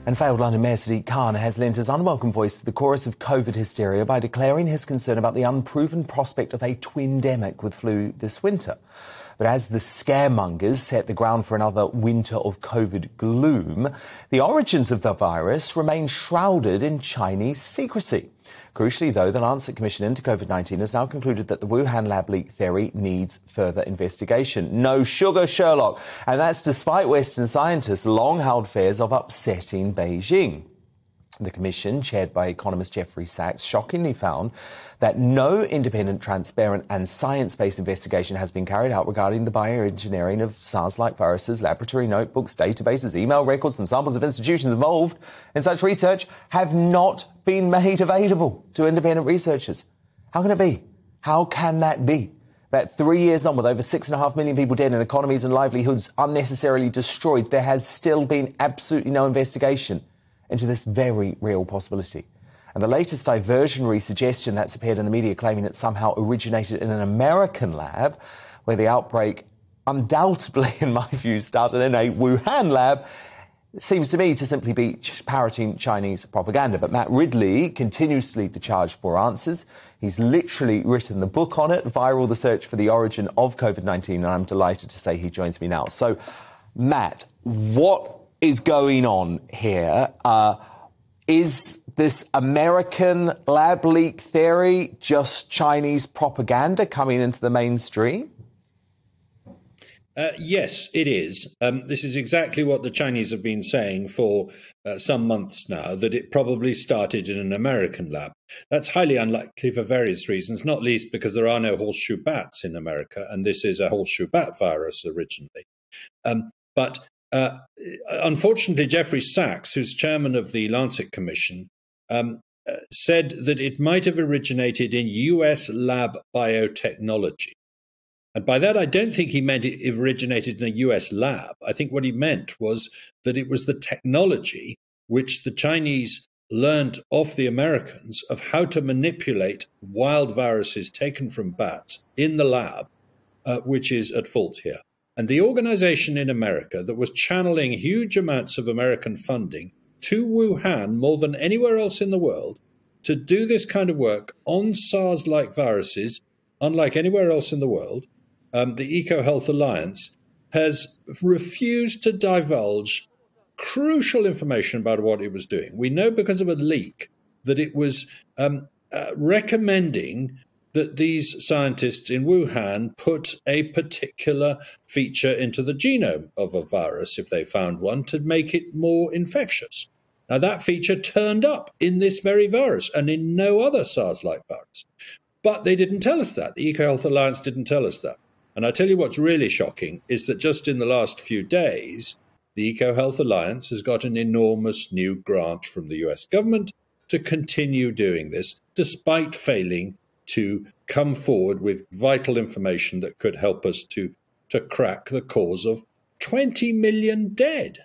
And failed London Mayor Sadiq Khan has lent his unwelcome voice to the chorus of COVID hysteria by declaring his concern about the unproven prospect of a twindemic with flu this winter. But as the scaremongers set the ground for another winter of COVID gloom, the origins of the virus remain shrouded in Chinese secrecy. Crucially, though, the Lancet Commission into COVID-19 has now concluded that the Wuhan lab leak theory needs further investigation. No sugar, Sherlock. And that's despite Western scientists' long-held fears of upsetting Beijing. The Commission, chaired by economist Jeffrey Sachs, shockingly found that no independent, transparent and science-based investigation has been carried out regarding the bioengineering of SARS-like viruses. Laboratory notebooks, databases, email records and samples of institutions involved in such research have not been made available to independent researchers. How can it be? How can that be? That 3 years on, with over 6.5 million people dead and economies and livelihoods unnecessarily destroyed, there has still been absolutely no investigation into this very real possibility. And the latest diversionary suggestion that's appeared in the media claiming it somehow originated in an American lab, where the outbreak undoubtedly, in my view, started in a Wuhan lab, seems to me to simply be parroting Chinese propaganda. But Matt Ridley continues to lead the charge for answers. He's literally written the book on it, Viral: The Search for the Origin of COVID-19, and I'm delighted to say he joins me now. So, Matt, what is going on here? Is this American lab leak theory just Chinese propaganda coming into the mainstream? Yes, it is. This is exactly what the Chinese have been saying for some months now, that it probably started in an American lab. That's highly unlikely for various reasons, not least because there are no horseshoe bats in America, and this is a horseshoe bat virus originally. But unfortunately, Jeffrey Sachs, who's chairman of the Lancet Commission, said that it might have originated in US lab biotechnology. And by that, I don't think he meant it originated in a US lab. I think what he meant was that it was the technology which the Chinese learned off the Americans of how to manipulate wild viruses taken from bats in the lab, which is at fault here. And the organization in America that was channeling huge amounts of American funding to Wuhan more than anywhere else in the world to do this kind of work on SARS-like viruses, unlike anywhere else in the world, the EcoHealth Alliance, has refused to divulge crucial information about what it was doing. We know because of a leak that it was recommending that these scientists in Wuhan put a particular feature into the genome of a virus, if they found one, to make it more infectious. Now, that feature turned up in this very virus and in no other SARS-like virus. But they didn't tell us that. The EcoHealth Alliance didn't tell us that. And I tell you what's really shocking is that just in the last few days, the EcoHealth Alliance has got an enormous new grant from the US government to continue doing this, despite failing to come forward with vital information that could help us to crack the cause of 20 million dead.